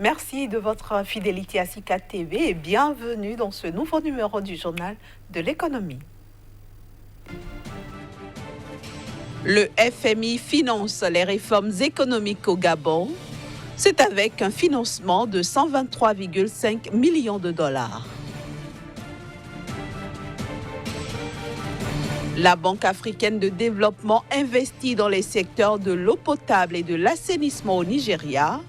Merci de votre fidélité à SICA TV et bienvenue dans ce nouveau numéro du journal de l'économie. Le FMI finance les réformes économiques au Gabon. C'est avec un financement de 123,5 millions de dollars. La Banque africaine de développement investit dans les secteurs de l'eau potable et de l'assainissement au Nigeria.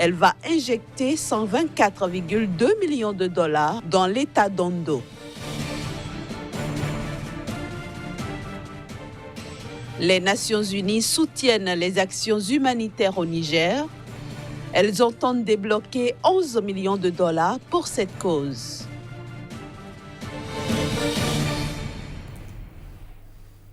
Elle va injecter 124,2 millions de dollars dans l'État d'Ondo. Les Nations Unies soutiennent les actions humanitaires au Niger. Elles entendent débloquer 11 millions de dollars pour cette cause.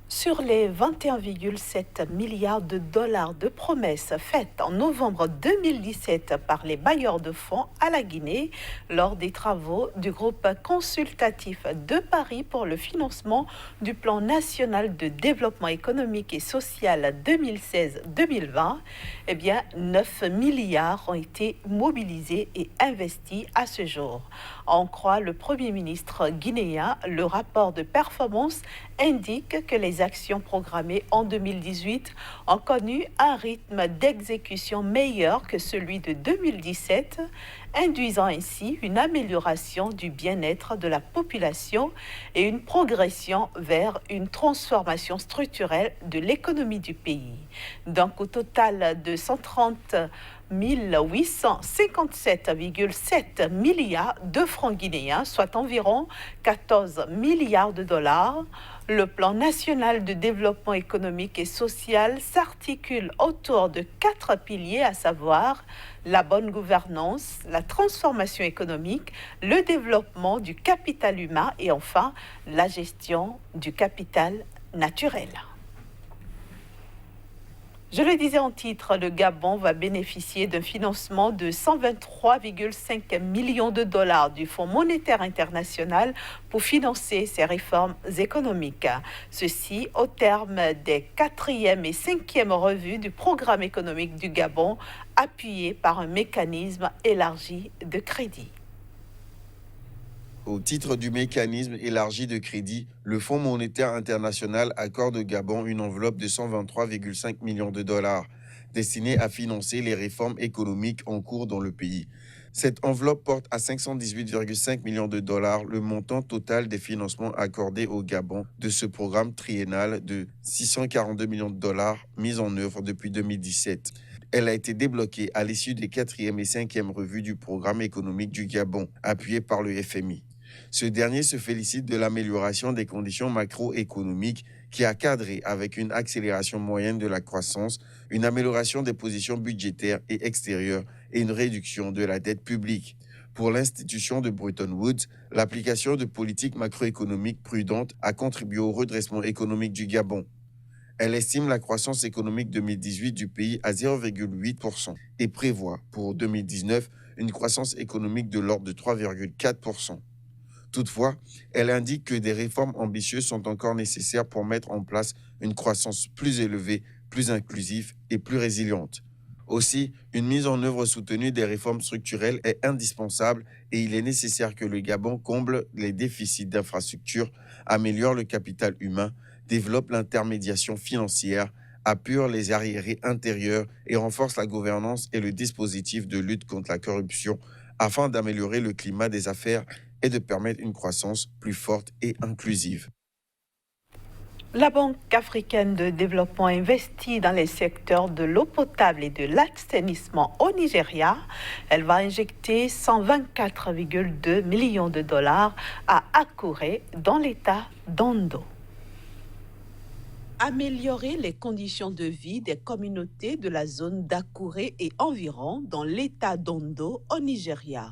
Sur les 21,7 milliards de dollars de promesses faites en novembre 2017 par les bailleurs de fonds à la Guinée lors des travaux du groupe consultatif de Paris pour le financement du plan national de développement économique et social 2016-2020, 9 milliards ont été mobilisés et investis à ce jour. En croit le Premier ministre guinéen, le rapport de performance indique que les actions programmées en 2018 ont connu un rythme d'exécution meilleur que celui de 2017, induisant ainsi une amélioration du bien-être de la population et une progression vers une transformation structurelle de l'économie du pays. Donc au total de 130 857,7 milliards de francs guinéens, soit environ 14 milliards de dollars. Le plan national de développement économique et social s'articule autour de 4 piliers, à savoir la bonne gouvernance, la transformation économique, le développement du capital humain et enfin la gestion du capital naturel. Je le disais en titre, le Gabon va bénéficier d'un financement de 123,5 millions de dollars du Fonds monétaire international pour financer ses réformes économiques. Ceci au terme des 4e et 5e revues du programme économique du Gabon, appuyé par un mécanisme élargi de crédit. Au titre du mécanisme élargi de crédit, le Fonds monétaire international accorde au Gabon une enveloppe de 123,5 millions de dollars destinée à financer les réformes économiques en cours dans le pays. Cette enveloppe porte à 518,5 millions de dollars le montant total des financements accordés au Gabon de ce programme triennal de 642 millions de dollars mis en œuvre depuis 2017. Elle a été débloquée à l'issue des 4e et 5e revues du programme économique du Gabon, appuyé par le FMI. Ce dernier se félicite de l'amélioration des conditions macroéconomiques qui a cadré avec une accélération moyenne de la croissance, une amélioration des positions budgétaires et extérieures et une réduction de la dette publique. Pour l'institution de Bretton Woods, l'application de politiques macroéconomiques prudentes a contribué au redressement économique du Gabon. Elle estime la croissance économique 2018 du pays à 0,8% et prévoit pour 2019 une croissance économique de l'ordre de 3,4%. Toutefois, elle indique que des réformes ambitieuses sont encore nécessaires pour mettre en place une croissance plus élevée, plus inclusive et plus résiliente. Aussi, une mise en œuvre soutenue des réformes structurelles est indispensable et il est nécessaire que le Gabon comble les déficits d'infrastructures, améliore le capital humain, développe l'intermédiation financière, apure les arriérés intérieurs et renforce la gouvernance et le dispositif de lutte contre la corruption afin d'améliorer le climat des affaires et de permettre une croissance plus forte et inclusive. La Banque africaine de développement investit dans les secteurs de l'eau potable et de l'assainissement au Nigeria. Elle va injecter 124,2 millions de dollars à Akure dans l'État d'Ondo. Améliorer les conditions de vie des communautés de la zone d'Akure et environ dans l'État d'Ondo au Nigeria.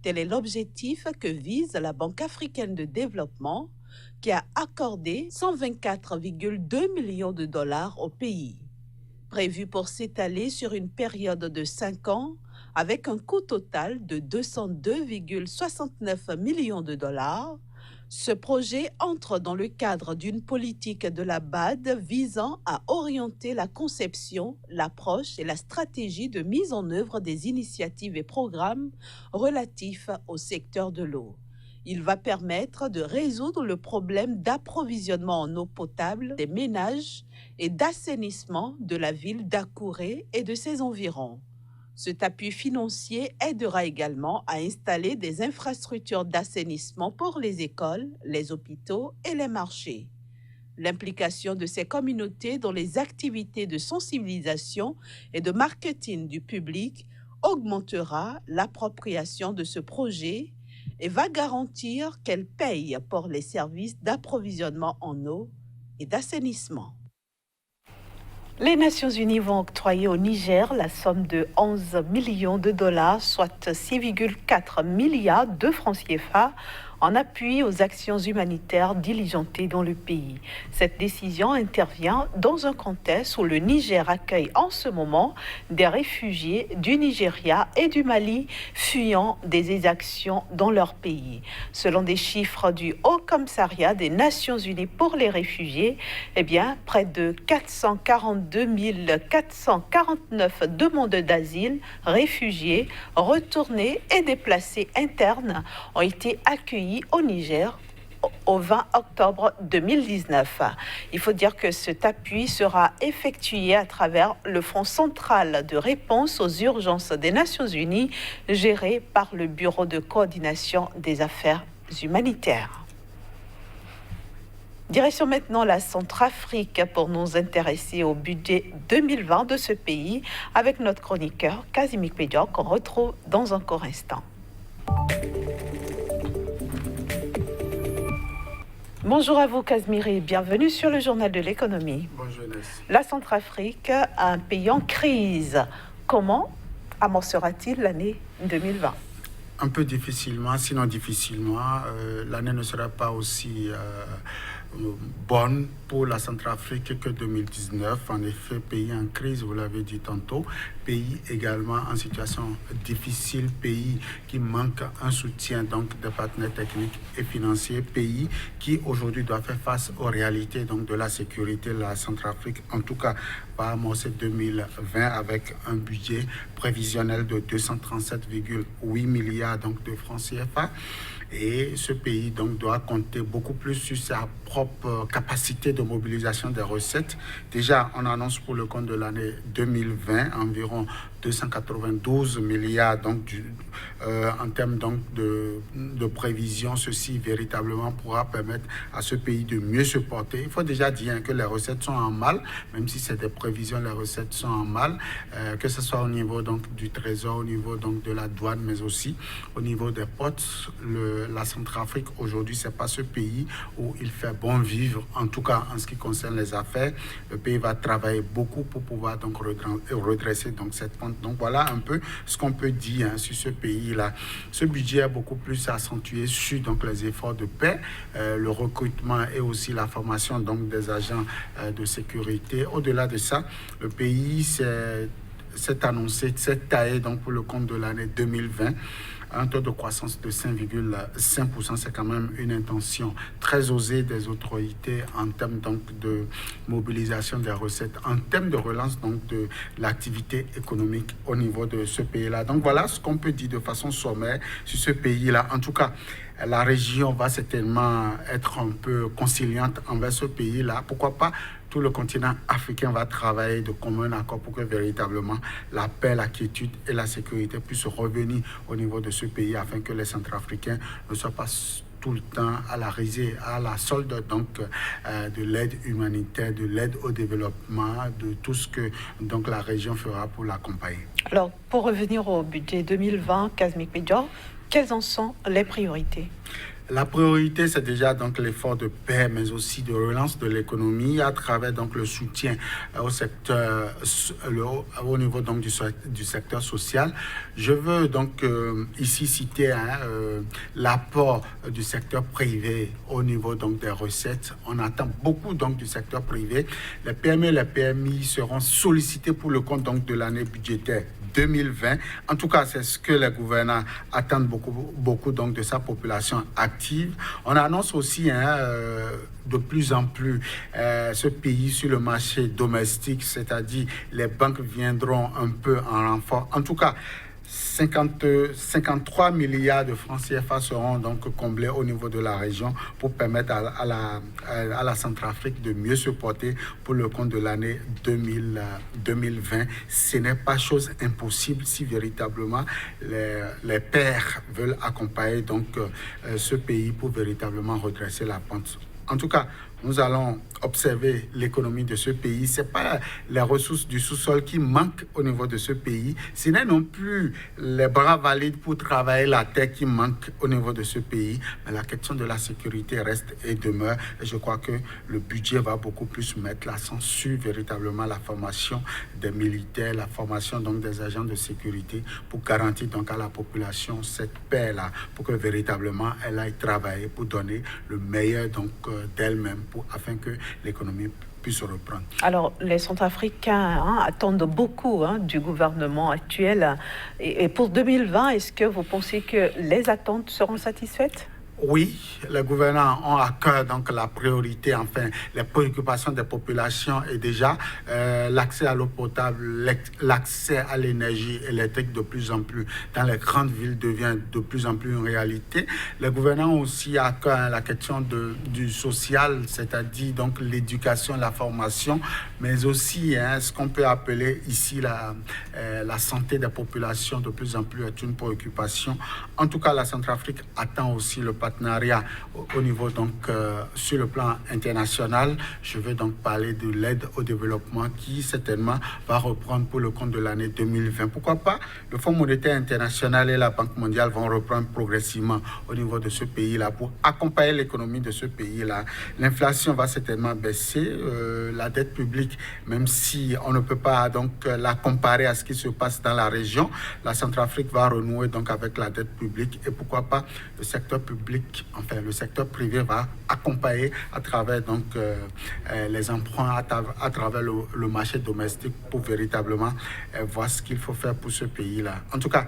Tel est l'objectif que vise la Banque africaine de développement qui a accordé 124,2 millions de dollars au pays. Prévu pour s'étaler sur une période de 5 ans avec un coût total de 202,69 millions de dollars, Ce projet entre dans le cadre d'une politique de la BAD visant à orienter la conception, l'approche et la stratégie de mise en œuvre des initiatives et programmes relatifs au secteur de l'eau. Il va permettre de résoudre le problème d'approvisionnement en eau potable des ménages et d'assainissement de la ville d'Akouré et de ses environs. Cet appui financier aidera également à installer des infrastructures d'assainissement pour les écoles, les hôpitaux et les marchés. L'implication de ces communautés dans les activités de sensibilisation et de marketing du public augmentera l'appropriation de ce projet et va garantir qu'elles payent pour les services d'approvisionnement en eau et d'assainissement. Les Nations Unies vont octroyer au Niger la somme de 11 millions de dollars, soit 6,4 milliards de francs CFA, en appui aux actions humanitaires diligentées dans le pays. Cette décision intervient dans un contexte où le Niger accueille en ce moment des réfugiés du Nigeria et du Mali fuyant des exactions dans leur pays. Selon des chiffres du Haut Commissariat des Nations Unies pour les réfugiés, près de 442 449 demandeurs d'asile, réfugiés, retournés et déplacés internes ont été accueillis au Niger au 20 octobre 2019. Il faut dire que cet appui sera effectué à travers le Fonds central de réponse aux urgences des Nations Unies, géré par le Bureau de coordination des affaires humanitaires. Direction maintenant la Centrafrique pour nous intéresser au budget 2020 de ce pays avec notre chroniqueur Kazimik Pédior qu'on retrouve dans un court instant. Bonjour à vous, Casimir, et bienvenue sur le journal de l'économie. Bonjour, Inès. La Centrafrique, un pays en crise. Comment amorcera-t-il l'année 2020 ? Un peu difficilement, sinon difficilement. L'année ne sera pas aussi bonne pour la Centrafrique que 2019. En effet, pays en crise, vous l'avez dit tantôt. Pays également en situation difficile, pays qui manque un soutien donc des partenaires techniques et financiers, pays qui aujourd'hui doit faire face aux réalités donc de la sécurité. La Centrafrique, en tout cas, va amorcer 2020 avec un budget prévisionnel de 237,8 milliards donc de francs CFA. Et ce pays donc doit compter beaucoup plus sur sa propre capacité de mobilisation des recettes. Déjà, on annonce pour le compte de l'année 2020 environ 292 milliards donc, en termes donc, de prévision. Ceci véritablement pourra permettre à ce pays de mieux se porter. Il faut déjà dire que les recettes sont en mal, même si c'est des prévisions, les recettes sont en mal, que ce soit au niveau donc, du trésor, au niveau donc, de la douane, mais aussi au niveau des ports. La Centrafrique aujourd'hui, c'est pas ce pays où il fait bon vivre, en tout cas en ce qui concerne les affaires. Le pays va travailler beaucoup pour pouvoir donc redresser donc cette pente. Donc voilà un peu ce qu'on peut dire sur ce pays-là. Ce budget est beaucoup plus accentué sur donc les efforts de paix, le recrutement et aussi la formation donc des agents de sécurité. Au-delà de ça, le pays s'est annoncé, s'est taillé donc pour le compte de l'année 2020. Un taux de croissance de 5,5%, c'est quand même une intention très osée des autorités en termes donc de mobilisation des recettes, en termes de relance donc de l'activité économique au niveau de ce pays-là. Donc voilà ce qu'on peut dire de façon sommaire sur ce pays-là. En tout cas, la région va certainement être un peu conciliante envers ce pays-là. Pourquoi pas? Tout le continent africain va travailler de commun accord pour que véritablement la paix, la quiétude et la sécurité puissent revenir au niveau de ce pays afin que les Centrafricains ne soient pas tout le temps à la risée, à la solde donc de l'aide humanitaire, de l'aide au développement, de tout ce que donc la région fera pour l'accompagner. Alors, pour revenir au budget 2020, Kazimik Pédior, quelles en sont les priorités ? La priorité, c'est déjà donc l'effort de paix, mais aussi de relance de l'économie à travers donc le soutien au secteur, au niveau donc du secteur social. Je veux donc ici citer l'apport du secteur privé au niveau donc des recettes. On attend beaucoup donc du secteur privé. Les PME et les PMI seront sollicités pour le compte donc de l'année budgétaire 2020. En tout cas, c'est ce que les gouvernants attendent beaucoup donc, de sa population active. On annonce aussi de plus en plus ce pays sur le marché domestique, c'est-à-dire les banques viendront un peu en renfort. En tout cas, 53 milliards de francs CFA seront donc comblés au niveau de la région pour permettre à la Centrafrique de mieux se porter pour le compte de l'année 2020. Ce n'est pas chose impossible si véritablement les pairs veulent accompagner donc, ce pays pour véritablement redresser la pente. En tout cas, nous allons observer l'économie de ce pays. Ce n'est pas les ressources du sous-sol qui manquent au niveau de ce pays. Ce n'est non plus les bras valides pour travailler la terre qui manquent au niveau de ce pays. Mais la question de la sécurité reste et demeure. Et je crois que le budget va beaucoup plus mettre l'accent sur véritablement la formation des militaires, la formation donc des agents de sécurité pour garantir donc à la population cette paix-là, pour que véritablement elle aille travailler pour donner le meilleur donc d'elle-même afin que l'économie puisse reprendre. Alors, les Centrafricains attendent beaucoup du gouvernement actuel. Et pour 2020, est-ce que vous pensez que les attentes seront satisfaites ? Oui, les gouvernants ont à cœur donc la priorité, enfin les préoccupations des populations et déjà l'accès à l'eau potable, l'accès à l'énergie électrique de plus en plus dans les grandes villes devient de plus en plus une réalité. Les gouvernants ont aussi à cœur la question du social, c'est-à-dire donc l'éducation, la formation, mais aussi ce qu'on peut appeler ici la santé des populations de plus en plus est une préoccupation. En tout cas, la Centrafrique attend aussi le partenariat au niveau donc sur le plan international. Je vais donc parler de l'aide au développement qui certainement va reprendre pour le compte de l'année 2020. Pourquoi pas? Le Fonds monétaire international et la Banque mondiale vont reprendre progressivement au niveau de ce pays-là pour accompagner l'économie de ce pays-là. L'inflation va certainement baisser. La dette publique, même si on ne peut pas donc la comparer à ce qui se passe dans la région, la Centrafrique va renouer donc avec la dette publique et pourquoi pas le secteur public, enfin le secteur privé va accompagner à travers donc les emprunts, à travers le marché domestique pour véritablement voir ce qu'il faut faire pour ce pays-là. En tout cas,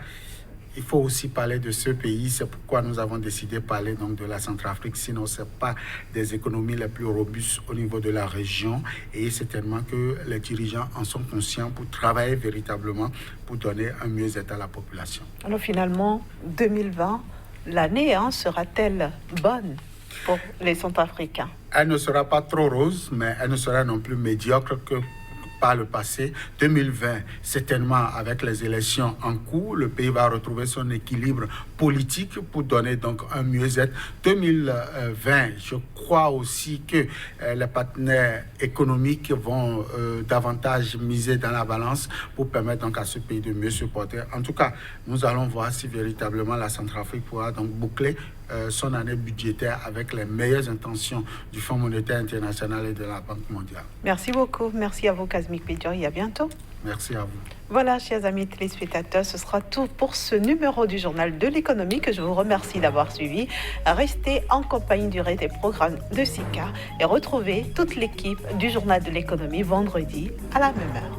il faut aussi parler de ce pays, c'est pourquoi nous avons décidé de parler donc de la Centrafrique, sinon ce n'est pas des économies les plus robustes au niveau de la région et certainement que les dirigeants en sont conscients pour travailler véritablement pour donner un mieux-être à la population. Alors finalement, 2020, l'année sera-t-elle bonne pour les Centrafricains? Elle ne sera pas trop rose, mais elle ne sera non plus médiocre que par le passé. 2020, certainement avec les élections en cours, le pays va retrouver son équilibre politique pour donner donc un mieux-être. 2020, je crois aussi que les partenaires économiques vont davantage miser dans la balance pour permettre donc à ce pays de mieux se porter. En tout cas, nous allons voir si véritablement la Centrafrique pourra donc boucler son année budgétaire avec les meilleures intentions du Fonds monétaire international et de la Banque mondiale. Merci beaucoup. Merci à vous, Kazmik Bidjoy. À bientôt. Merci à vous. Voilà, chers amis téléspectateurs, ce sera tout pour ce numéro du Journal de l'économie que je vous remercie d'avoir suivi. Restez en compagnie du reste des programmes de SICA et retrouvez toute l'équipe du Journal de l'économie vendredi à la même heure.